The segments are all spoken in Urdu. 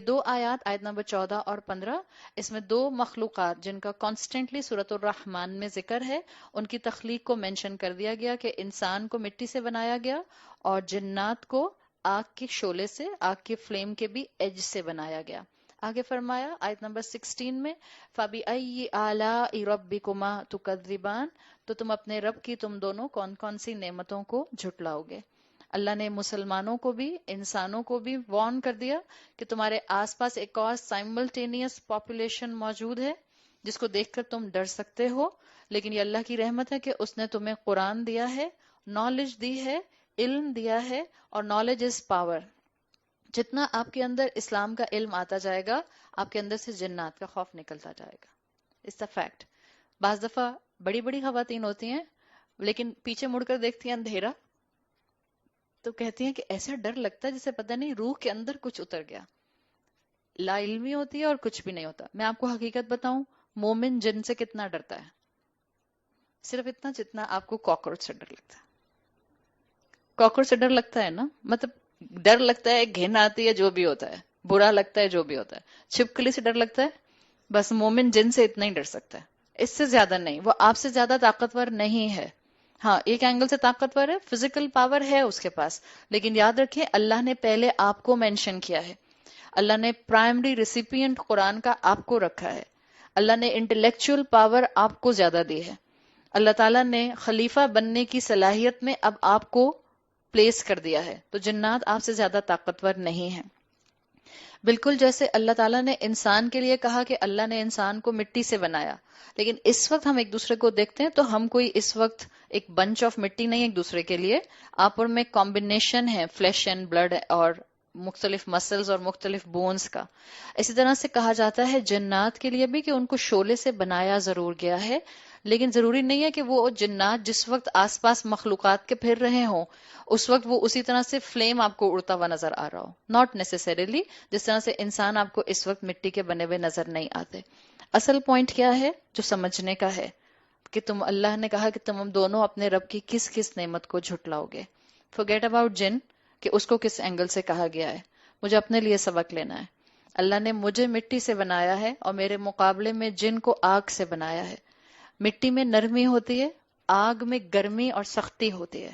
دو آیات، آیت نمبر 14 اور 15، اس میں دو مخلوقات جن کا کانسٹنٹلی سورۃ الرحمن میں ذکر ہے، ان کی تخلیق کو مینشن کر دیا گیا کہ انسان کو مٹی سے بنایا گیا اور جنات کو آگ کے شعلے سے، آگ کے فلیم کے بھی ایج سے بنایا گیا۔ آگے فرمایا آیت نمبر 16 میں فَبِأَيِّ آلَاءِ رَبِّكُمَا تُكَذِّبَانِ، تو تم اپنے رب کی تم دونوں کون کون سی نعمتوں کو جھٹلاؤ گے۔ اللہ نے مسلمانوں کو بھی، انسانوں کو بھی وارن کر دیا کہ تمہارے آس پاس ایک اور سائملٹینیس پاپولیشن موجود ہے جس کو دیکھ کر تم ڈر سکتے ہو، لیکن یہ اللہ کی رحمت ہے کہ اس نے تمہیں قرآن دیا ہے، نالج دی ہے، علم دیا ہے، اور نالج از پاور۔ جتنا آپ کے اندر اسلام کا علم آتا جائے گا، آپ کے اندر سے جنات کا خوف نکلتا جائے گا۔ اس دا فیکٹ۔ بعض دفعہ بڑی بڑی خواتین ہوتی ہیں لیکن پیچھے مڑ کر دیکھتی ہیں اندھیرا، تو کہتی ہیں کہ ایسا ڈر لگتا ہے جسے پتہ نہیں روح کے اندر کچھ اتر گیا۔ لا علمی ہوتی ہے اور کچھ بھی نہیں ہوتا۔ میں آپ کو حقیقت بتاؤں، مومن جن سے کتنا ڈرتا ہے؟ صرف اتنا جتنا آپ کو کاکروچ سے ڈر لگتا ہے۔ کاکروچ سے ڈر لگتا ہے نا، مطلب ڈر لگتا ہے، گھن آتی ہے، جو بھی ہوتا ہے، برا لگتا ہے، جو بھی ہوتا ہے۔ چھپکلی سے ڈر لگتا ہے، بس مومن جن سے اتنا ہی ڈر سکتا ہے، اس سے زیادہ نہیں۔ وہ آپ سے زیادہ طاقتور نہیں ہے، ہاں ایک اینگل سے طاقتور ہے، فزیکل پاور ہے اس کے پاس، لیکن یاد رکھیں اللہ نے پہلے آپ کو مینشن کیا ہے، اللہ نے پرائمری ریسیپینٹ قرآن کا آپ کو رکھا ہے، اللہ نے انٹلیکچوئل پاور آپ کو زیادہ دی ہے، اللہ تعالیٰ نے خلیفہ بننے کی صلاحیت میں اب آپ کو پلیس کر دیا ہے، تو جنات آپ سے زیادہ طاقتور نہیں ہیں۔ بالکل جیسے اللہ تعالیٰ نے انسان کے لیے کہا کہ اللہ نے انسان کو مٹی سے بنایا، لیکن اس وقت ہم ایک دوسرے کو دیکھتے ہیں تو ہم کوئی اس وقت ایک بنچ آف مٹی نہیں ایک دوسرے کے لیے، آپ اور میں کمبینیشن ہے فلیش اینڈ بلڈ اور مختلف مسلز اور مختلف بونز کا۔ اسی طرح سے کہا جاتا ہے جنات کے لیے بھی کہ ان کو شعلے سے بنایا ضرور گیا ہے، لیکن ضروری نہیں ہے کہ وہ جنات جس وقت آس پاس مخلوقات کے پھر رہے ہوں اس وقت وہ اسی طرح سے فلیم آپ کو اڑتا ہوا نظر آ رہا ہو، ناٹ نیسیسریلی جس طرح سے انسان آپ کو اس وقت مٹی کے بنے ہوئے نظر نہیں آتے۔ اصل پوائنٹ کیا ہے جو سمجھنے کا ہے کہ تم، اللہ نے کہا کہ تم دونوں اپنے رب کی کس کس نعمت کو جھٹلاؤ گے۔ forget about جن کہ اس کو کس اینگل سے کہا گیا ہے، مجھے اپنے لیے سبق لینا ہے۔ اللہ نے مجھے مٹی سے بنایا ہے اور میرے مقابلے میں جن کو آگ سے بنایا ہے۔ مٹی میں نرمی ہوتی ہے، آگ میں گرمی اور سختی ہوتی ہے۔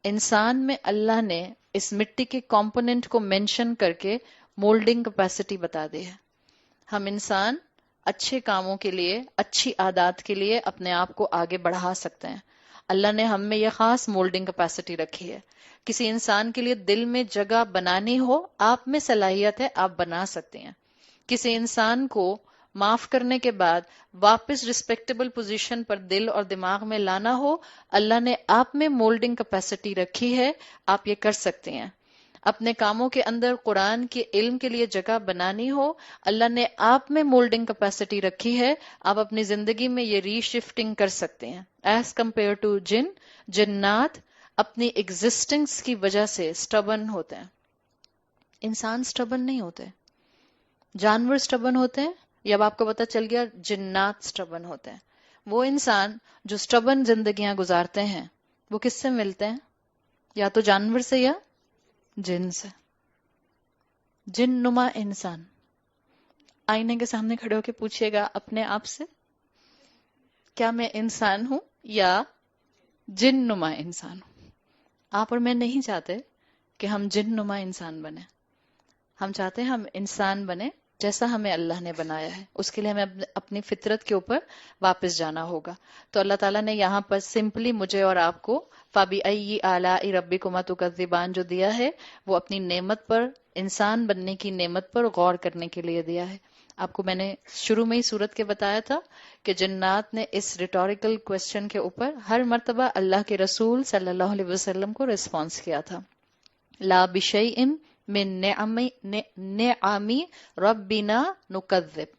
انسان میں اللہ نے اس مٹی کے کمپوننٹ کو مینشن کر کے مولڈنگ کیپیسٹی بتا دی ہے۔ ہم انسان اچھے کاموں کے لیے، اچھی عادات کے لیے اپنے آپ کو آگے بڑھا سکتے ہیں۔ اللہ نے ہم میں یہ خاص مولڈنگ کیپیسٹی رکھی ہے۔ کسی انسان کے لیے دل میں جگہ بنانی ہو، آپ میں صلاحیت ہے، آپ بنا سکتے ہیں۔ کسی انسان کو معاف کرنے کے بعد واپس رسپیکٹیبل پوزیشن پر دل اور دماغ میں لانا ہو، اللہ نے آپ میں مولڈنگ کیپیسٹی رکھی ہے، آپ یہ کر سکتے ہیں۔ اپنے کاموں کے اندر قرآن کے علم کے لیے جگہ بنانی ہو، اللہ نے آپ میں مولڈنگ کیپیسٹی رکھی ہے، آپ اپنی زندگی میں یہ ری شفٹنگ کر سکتے ہیں۔ ایز کمپیئر ٹو جن، جنات اپنی ایگزسٹنس کی وجہ سے سٹبن ہوتے ہیں، انسان سٹبن نہیں ہوتے۔ جانور سٹبن ہوتے ہیں، یا اب آپ کو پتہ چل گیا جنات سٹبن ہوتے ہیں۔ وہ انسان جو سٹبن زندگیاں گزارتے ہیں وہ کس سے ملتے ہیں؟ یا تو جانور سے یا جن سے۔ جن نما انسان، آئینے کے سامنے کھڑے ہو کے پوچھئے گا اپنے آپ سے، کیا میں انسان ہوں یا جن نما انسان ہوں؟ آپ اور میں نہیں چاہتے کہ ہم جن نما انسان بنیں، ہم چاہتے ہیں ہم انسان بنیں جیسا ہمیں اللہ نے بنایا ہے۔ اس کے لیے ہمیں اپنی فطرت کے اوپر واپس جانا ہوگا۔ تو اللہ تعالیٰ نے یہاں پر سمپلی مجھے اور آپ کو فَبِأَيِّ آلَاءِ رَبِّكُمَا تُكَذِّبَانِ جو دیا ہے، وہ اپنی نعمت پر، انسان بننے کی نعمت پر غور کرنے کے لیے دیا ہے۔ آپ کو میں نے شروع میں ہی سورت کے بتایا تھا کہ جنات نے اس ریٹوریکل کوسچن کے اوپر ہر مرتبہ اللہ کے رسول صلی اللہ علیہ وسلم کو ریسپانس کیا تھا۔ لا بشیء من نعمی ربنا نکذب،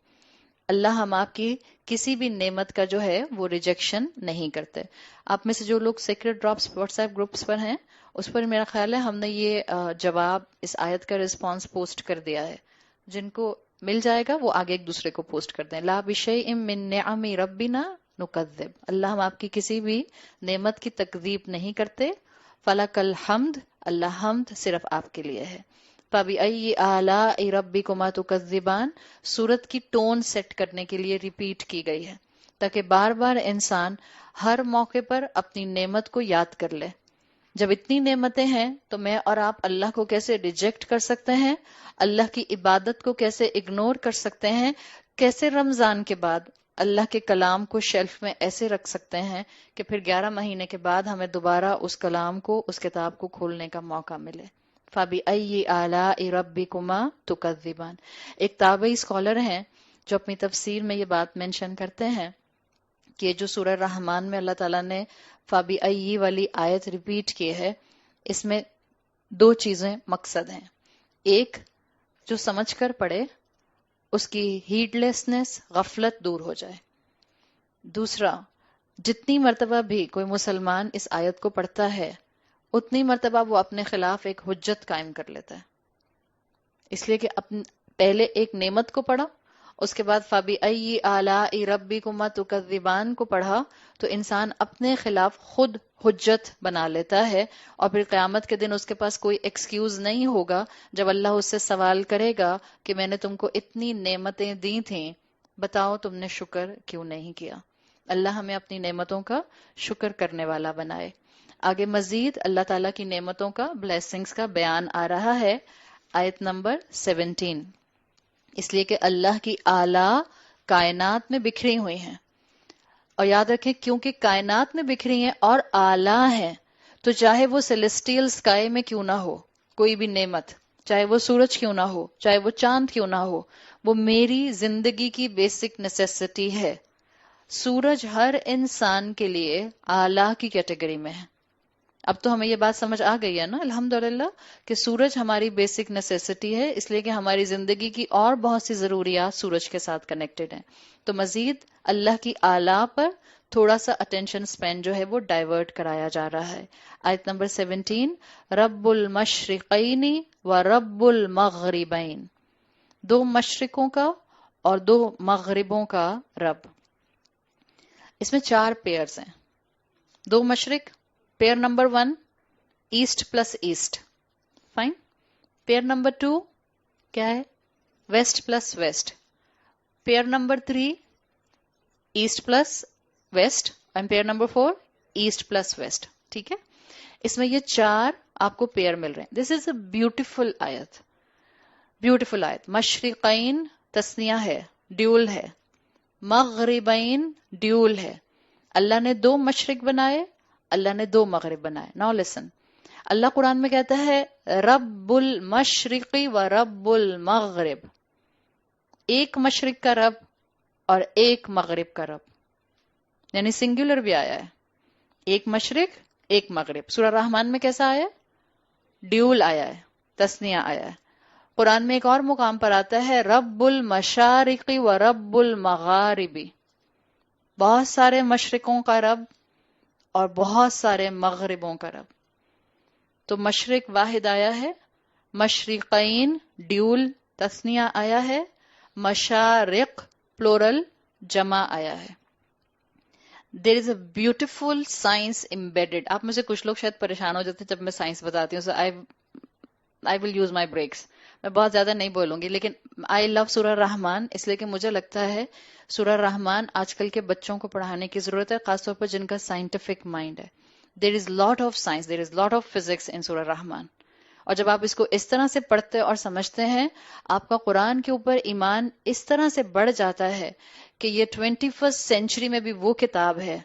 اللہ ہم آپ کی کسی بھی نعمت کا جو ہے وہ ریجیکشن نہیں کرتے۔ آپ میں سے جو لوگ secret drops WhatsApp groups پر ہیں، اس پر میرا خیال ہے ہم نے یہ جواب اس آیت کا رسپانس پوسٹ کر دیا ہے۔ جن کو مل جائے گا وہ آگے ایک دوسرے کو پوسٹ کر دیں۔ لا بشیء من نعم ربنا نکذب، اللہ ہم آپ کی کسی بھی نعمت کی تکذیب نہیں کرتے۔ فلک الحمد، اللہ حمد صرف آپ کے لیے ہے۔ فَبِأَيِّ آلَاءِ رَبِّكُمَا تُكَذِّبَانِ سورت کی ٹون سیٹ کرنے کے لیے ریپیٹ کی گئی ہے تاکہ بار بار انسان ہر موقع پر اپنی نعمت کو یاد کر لے. جب اتنی نعمتیں ہیں تو میں اور آپ اللہ کو کیسے ریجیکٹ کر سکتے ہیں، اللہ کی عبادت کو کیسے اگنور کر سکتے ہیں، کیسے رمضان کے بعد اللہ کے کلام کو شیلف میں ایسے رکھ سکتے ہیں کہ پھر 11 مہینے کے بعد ہمیں دوبارہ اس کلام کو، اس کتاب کو کھولنے کا موقع ملے. فَبِأَيِّ آلَاءِ رَبِّكُمَا تُكَذِّبَانِ. ایک تابعی اسکالر ہیں جو اپنی تفسیر میں یہ بات مینشن کرتے ہیں کہ جو سورہ رحمان میں اللہ تعالیٰ نے فَبِأَيِّ والی آیت ریپیٹ کی ہے، اس میں دو چیزیں مقصد ہیں. ایک، جو سمجھ کر پڑھے اس کی ہیڈ لیسنس، غفلت دور ہو جائے. دوسرا، جتنی مرتبہ بھی کوئی مسلمان اس آیت کو پڑھتا ہے اتنی مرتبہ وہ اپنے خلاف ایک حجت قائم کر لیتا ہے، اس لیے کہ پہلے ایک نعمت کو پڑھا، اس کے بعد فَبِأَيِّ آلَاءِ رَبِّكُمَا تُكَذِّبَانِ کو پڑھا تو انسان اپنے خلاف خود حجت بنا لیتا ہے، اور پھر قیامت کے دن اس کے پاس کوئی ایکسکیوز نہیں ہوگا جب اللہ اس سے سوال کرے گا کہ میں نے تم کو اتنی نعمتیں دی تھیں، بتاؤ تم نے شکر کیوں نہیں کیا. اللہ ہمیں اپنی نعمتوں کا شکر کرنے والا بنائے. آگے مزید اللہ تعالیٰ کی نعمتوں کا، بلیسنگز کا بیان آ رہا ہے آیت نمبر 17. اس لیے کہ اللہ کی آلہ کائنات میں بکھری ہوئی ہیں، اور یاد رکھیں کیونکہ کائنات میں بکھری ہیں اور آلہ ہیں تو چاہے وہ سیلیسٹیل سکائی میں کیوں نہ ہو کوئی بھی نعمت، چاہے وہ سورج کیوں نہ ہو، چاہے وہ چاند کیوں نہ ہو، وہ میری زندگی کی بیسک نیسیسٹی ہے. سورج ہر انسان کے لیے آلہ کی کیٹیگری میں ہے. اب تو ہمیں یہ بات سمجھ آ گئی ہے نا الحمدللہ کہ سورج ہماری بیسک نیسیسٹی ہے، اس لیے کہ ہماری زندگی کی اور بہت سی ضروریات سورج کے ساتھ کنیکٹڈ ہیں. تو مزید اللہ کی آلہ پر تھوڑا سا اٹینشن سپین جو ہے وہ ڈائیورٹ کرایا جا رہا ہے. آیت نمبر 17، رب المشرقین و رب المغربین، دو مشرقوں کا اور دو مغربوں کا رب. اس میں 4 پیئرز ہیں. دو مشرق، pair number 1 east plus east, fine. Pair number 2 کیا ہے؟ West plus west. Pair number 3 east plus west, and pair number 4 east plus west. ٹھیک ہے، اس میں یہ 4 آپ کو پیئر مل رہے ہیں. دس از اے بیوٹیفل آیت، بیوٹیفل آیت. مشرقین تسنیہ ہے، ڈیول ہے. مغربین ڈیول ہے. اللہ نے 2 مشرق بنائے، اللہ نے 2 مغرب بنائے. ناؤ لسن، اللہ قرآن میں کہتا ہے رب المشرقی و رب المغرب، ایک مشرق کا رب اور ایک مغرب کا رب، یعنی سنگولر بھی آیا ہے، ایک مشرق ایک مغرب. سورہ رحمان میں کیسا آیا؟ ڈیول آیا ہے، تسنیہ آیا ہے. قرآن میں ایک اور مقام پر آتا ہے رب المشارقی و رب المغاربی، بہت سارے مشرقوں کا رب اور بہت سارے مغربوں کا رب. تو مشرق واحد آیا ہے، مشرقین ڈیول تسنیہ آیا ہے، مشارق پلورل جمع آیا ہے. دیر از اے بیوٹیفل سائنس امبیڈڈ. آپ میں سے کچھ لوگ شاید پریشان ہو جاتے ہیں جب میں سائنس بتاتی ہوں، so I will use my breaks. میں بہت زیادہ نہیں بولوں گی، لیکن I love سورہ رحمان اس لیے کہ مجھے لگتا ہے سورہ رحمان آج کل کے بچوں کو پڑھانے کی ضرورت ہے، خاص طور پر جن کا سائنٹیفک مائنڈ ہے. There is lot of science, there is lot of physics in سورہ رحمان. اور جب آپ اس کو اس طرح سے پڑھتے اور سمجھتے ہیں، آپ کا قرآن کے اوپر ایمان اس طرح سے بڑھ جاتا ہے کہ یہ 21st سینچری میں بھی وہ کتاب ہے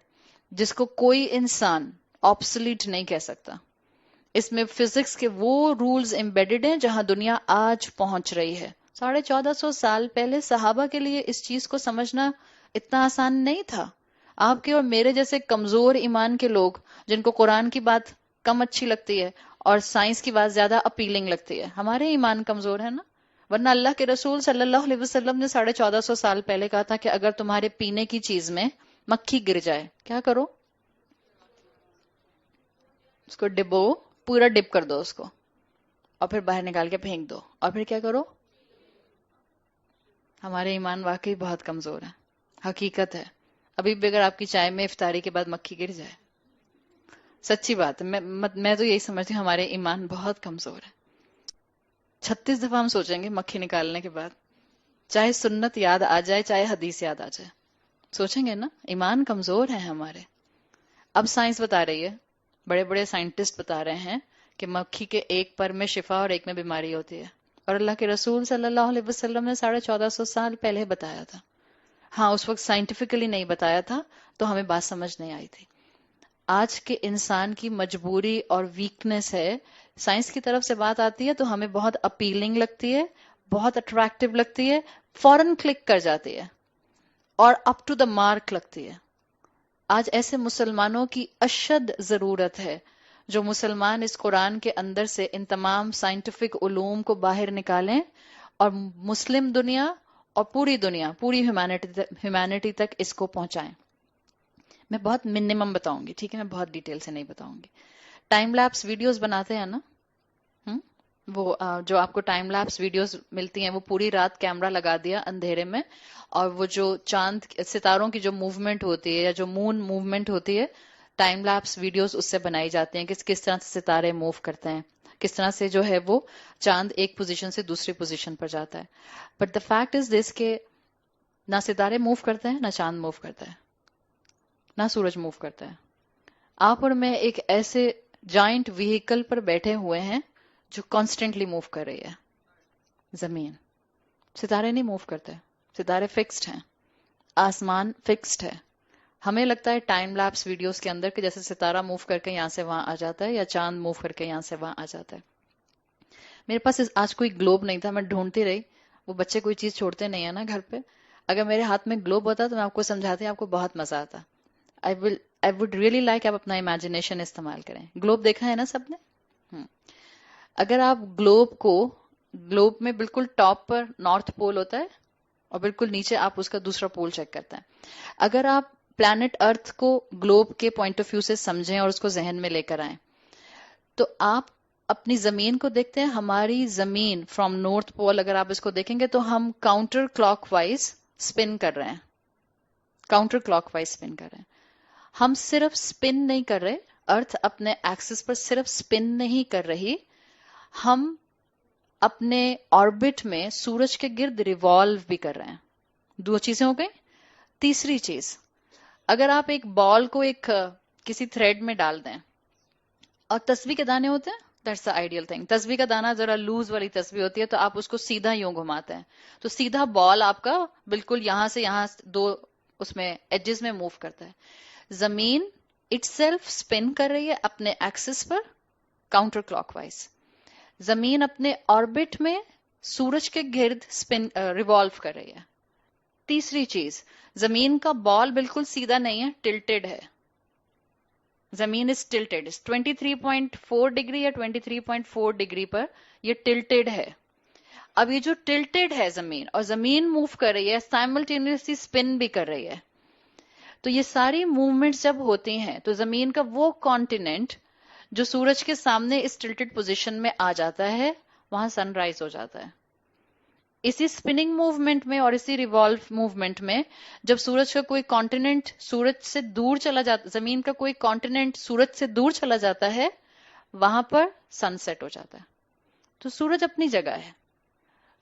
جس کو کوئی انسان آبسلیٹ نہیں کہہ سکتا. اس میں فزکس کے وہ رولز امبیڈڈ ہیں جہاں دنیا آج پہنچ رہی ہے. 1450 سال پہلے صحابہ کے لیے اس چیز کو سمجھنا اتنا آسان نہیں تھا. آپ کے اور میرے جیسے کمزور ایمان کے لوگ جن کو قرآن کی بات کم اچھی لگتی ہے اور سائنس کی بات زیادہ اپیلنگ لگتی ہے، ہمارے ایمان کمزور ہے نا. ورنہ اللہ کے رسول صلی اللہ علیہ وسلم نے 1450 سال پہلے کہا تھا کہ اگر تمہارے پینے کی چیز میں مکھی گر جائے کیا کرو؟ اس کو ڈبو، پورا ڈپ کر دو اس کو، اور پھر باہر نکال کے پھینک دو. اور پھر کیا کرو؟ ہمارے ایمان واقعی بہت کمزور ہے، حقیقت ہے. ابھی بھی اگر آپ کی چائے میں افطاری کے بعد مکھی گر جائے، سچی بات ہے، میں تو یہی سمجھتی ہوں ہمارے ایمان بہت کمزور ہے. 36 دفعہ ہم سوچیں گے مکھی نکالنے کے بعد، چاہے سنت یاد آ جائے چاہے حدیث یاد آ جائے، سوچیں گے نا. ایمان کمزور ہے ہمارے. اب سائنس بتا رہی ہے، بڑے بڑے سائنٹسٹ بتا رہے ہیں کہ مکھی کے ایک پر میں شفا اور ایک میں بیماری ہوتی ہے، اور اللہ کے رسول صلی اللہ علیہ وسلم نے 1450 سال پہلے بتایا تھا. ہاں اس وقت سائنٹیفکلی نہیں بتایا تھا تو ہمیں بات سمجھ نہیں آئی تھی. آج کے انسان کی مجبوری اور ویکنس ہے، سائنس کی طرف سے بات آتی ہے تو ہمیں بہت اپیلنگ لگتی ہے، بہت اٹریکٹیو لگتی ہے، فوراً کلک کر جاتی ہے اور اپ ٹو دا مارک لگتی ہے. آج ایسے مسلمانوں کی اشد ضرورت ہے جو مسلمان اس قرآن کے اندر سے ان تمام سائنٹیفک علوم کو باہر نکالیں اور مسلم دنیا اور پوری دنیا، پوری ہیومینٹی تک اس کو پہنچائیں. میں بہت منیمم بتاؤں گی، ٹھیک ہے، میں بہت ڈیٹیل سے نہیں بتاؤں گی. ٹائم لیپس ویڈیوز بناتے ہیں نا، وہ جو آپ کو ٹائم لیپس ویڈیوز ملتی ہیں، وہ پوری رات کیمرہ لگا دیا اندھیرے میں، اور وہ جو چاند ستاروں کی جو موومنٹ ہوتی ہے یا جو مون موومنٹ ہوتی ہے، ٹائم لیپس ویڈیوز اس سے بنائی جاتی ہیں کہ کس طرح سے ستارے موو کرتے ہیں، کس طرح سے جو ہے وہ چاند ایک پوزیشن سے دوسری پوزیشن پر جاتا ہے. بٹ دا فیکٹ از دس کہ نہ ستارے موو کرتے ہیں، نہ چاند موو کرتا ہے، نہ سورج موو کرتا ہے. آپ اور میں ایک ایسے جائنٹ وہیکل پر بیٹھے ہوئے ہیں جو کانسٹنٹلی موو کر رہی ہے، زمین. ستارے نہیں موو کرتے، ستارے فکسڈ ہیں، آسمان فکسڈ ہے. ہمیں لگتا ہے ٹائم لیپس ویڈیوز کے اندر کہ جیسے ستارہ موو کر کے یہاں سے وہاں آ جاتا ہے یا چاند موو کر کے یہاں سے وہاں آ جاتا ہے. میرے پاس آج کوئی گلوب نہیں تھا، میں ڈھونڈتی رہی. وہ بچے کوئی چیز چھوڑتے نہیں ہیں نا گھر پہ. اگر میرے ہاتھ میں گلوب ہوتا تو میں آپ کو سمجھاتی، آپ کو بہت مزہ آتا. I would really like آپ اپنا امیجنیشن استعمال کریں. گلوب دیکھا ہے نا سب نے؟ اگر آپ گلوب میں بالکل ٹاپ پر نارتھ پول ہوتا ہے اور بالکل نیچے آپ اس کا دوسرا پول چیک کرتے ہیں. اگر آپ پلانٹ ارتھ کو گلوب کے پوائنٹ آف ویو سے سمجھیں اور اس کو ذہن میں لے کر آئیں تو آپ اپنی زمین کو دیکھتے ہیں. ہماری زمین فرام نارتھ پول اگر آپ اس کو دیکھیں گے تو ہم کاؤنٹر کلاک وائز اسپن کر رہے ہیں، کاؤنٹر کلاک وائز اسپن کر رہے ہیں. ہم صرف اسپن نہیں کر رہے، ارتھ اپنے ایکسس پر صرف اسپن نہیں کر رہی، ہم اپنے آربٹ میں سورج کے گرد ریوالو بھی کر رہے ہیں. 2 چیزیں ہو گئی. تیسری چیز، اگر آپ ایک بال کو ایک کسی تھریڈ میں ڈال دیں اور تسبیح کے دانے ہوتے ہیں، دیٹس the ideal thing. تسبیح کا دانا ذرا لوز والی تسبیح ہوتی ہے تو آپ اس کو سیدھا یوں گھماتے ہیں تو سیدھا بال آپ کا بالکل یہاں سے یہاں 2 اس میں ایجز میں موو کرتا ہے. زمین اٹ سیلف اسپن کر رہی ہے اپنے ایکسس پر کاؤنٹر کلاک وائز. زمین اپنے آربٹ میں سورج کے گرد ریوالو کر رہی ہے. تیسری چیز، زمین کا بال بالکل سیدھا نہیں ہے، ٹلٹڈ ہے. زمین از ٹلٹڈ 23.4 ڈگری یا 23.4 ڈگری پر یہ ٹلٹڈ ہے. اب یہ جو ٹلٹڈ ہے زمین، اور زمین موو کر رہی ہے، سائملٹینیسلی اسپن بھی کر رہی ہے. تو یہ ساری موومنٹس جب ہوتی ہیں تو زمین کا وہ کانٹیننٹ جو سورج کے سامنے اس ٹلٹڈ پوزیشن میں آ جاتا ہے، وہاں سن رائز ہو جاتا ہے. اسی اسپننگ موومنٹ میں اور اسی ریوالو موومنٹ میں جب سورج کا کوئی کانٹیننٹ سورج سے دور چلا جاتا، زمین کا کوئی کانٹیننٹ سورج سے دور چلا جاتا ہے، وہاں پر سن سیٹ ہو جاتا ہے. تو سورج اپنی جگہ ہے،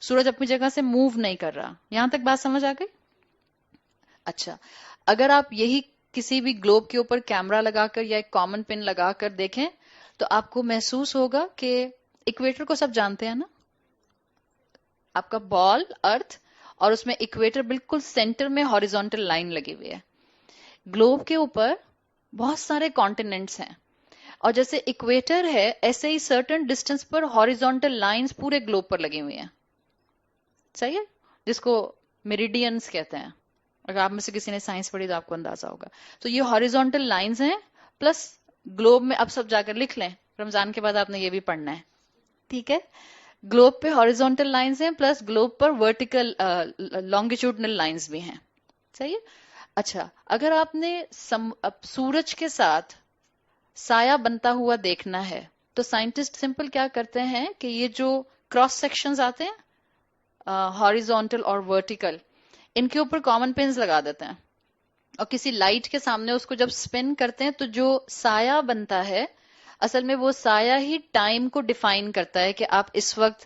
سورج اپنی جگہ سے موو نہیں کر رہا. یہاں تک بات سمجھ آ گئی؟ اچھا، اگر آپ یہی کسی بھی گلوب کے اوپر کیمرہ لگا کر یا ایک کامن پن لگا کر دیکھیں تو آپ کو محسوس ہوگا کہ ایکویٹر کو سب جانتے ہیں نا، آپ کا بال ارتھ اور اس میں ایکویٹر بالکل سینٹر میں ہاریزونٹل لائن لگی ہوئی ہے. گلوب کے اوپر بہت سارے کانٹیننٹس ہیں اور جیسے ایکویٹر ہے ایسے ہی سرٹن ڈسٹینس پر ہاریزونٹل لائنز پورے گلوب پر لگی ہوئی ہیں. صحیح ہے، جس کو میریڈینز کہتے ہیں. اگر آپ میں سے کسی نے سائنس پڑھی تو آپ کو اندازہ ہوگا. تو یہ ہاریزونٹل لائنز ہیں، پلس گلوب میں اب سب جا کر لکھ لیں، رمضان کے بعد آپ نے یہ بھی پڑھنا ہے، ٹھیک ہے. گلوب پہ ہاریزونٹل لائنز ہیں، پلس گلوب پر ورٹیکل لانگیٹیوڈنل لائنز بھی ہیں. صحیح ہے. اچھا، اگر آپ نے سورج کے ساتھ سایہ بنتا ہوا دیکھنا ہے تو سائنٹسٹ سمپل کیا کرتے ہیں کہ یہ جو کراس سیکشنز آتے ہیں ہاریزونٹل اور ورٹیکل، ان کے اوپر کامن پنز لگا دیتے ہیں اور کسی لائٹ کے سامنے اس کو جب سپن کرتے ہیں تو جو سایہ بنتا ہے اصل میں وہ سایہ ہی ٹائم کو ڈیفائن کرتا ہے کہ آپ اس وقت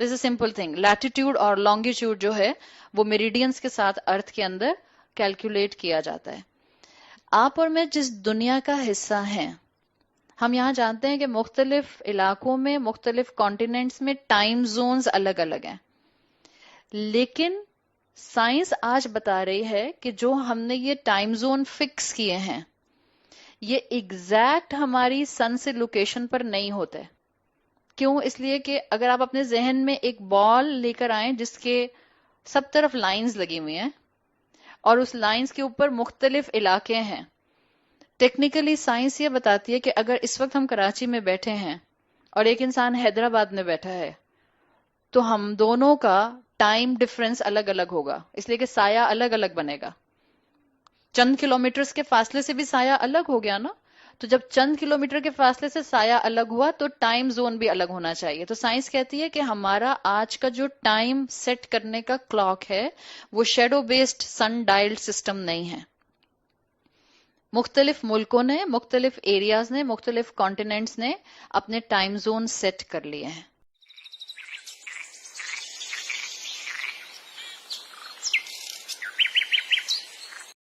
دس از سمپل تھنگ. لیٹیٹیوڈ اور لانگیٹیوڈ جو ہے وہ میریڈینز کے ساتھ ارتھ کے اندر کیلکولیٹ کیا جاتا ہے. آپ اور میں جس دنیا کا حصہ ہیں، ہم یہاں جانتے ہیں کہ مختلف علاقوں میں مختلف کانٹیننٹس میں ٹائم زونز الگ الگ ہیں، لیکن سائنس آج بتا رہی ہے کہ جو ہم نے یہ ٹائم زون فکس کیے ہیں یہ ایگزیکٹ ہماری سن سے لوکیشن پر نہیں ہوتے. کیوں؟ اس لیے کہ اگر آپ اپنے ذہن میں ایک بال لے کر آئیں جس کے سب طرف لائنز لگی ہوئی ہیں اور اس لائنز کے اوپر مختلف علاقے ہیں، ٹیکنیکلی سائنس یہ بتاتی ہے کہ اگر اس وقت ہم کراچی میں بیٹھے ہیں اور ایک انسان حیدرآباد میں بیٹھا ہے تو ہم دونوں کا ٹائم ڈفرنس الگ الگ ہوگا، اس لیے کہ سایہ الگ الگ بنے گا. چند کلومیٹرز کے فاصلے سے بھی سایہ الگ ہو گیا نا، تو جب چند کلومیٹر کے فاصلے سے سایہ الگ ہوا تو ٹائم زون بھی الگ ہونا چاہیے. تو سائنس کہتی ہے کہ ہمارا آج کا جو ٹائم سیٹ کرنے کا کلاک ہے وہ شیڈو بیسڈ سن ڈائلڈ سسٹم نہیں ہے. مختلف ملکوں نے، مختلف ایریاز نے، مختلف کانٹیننٹس نے اپنے ٹائم زون سیٹ کر لیے ہیں.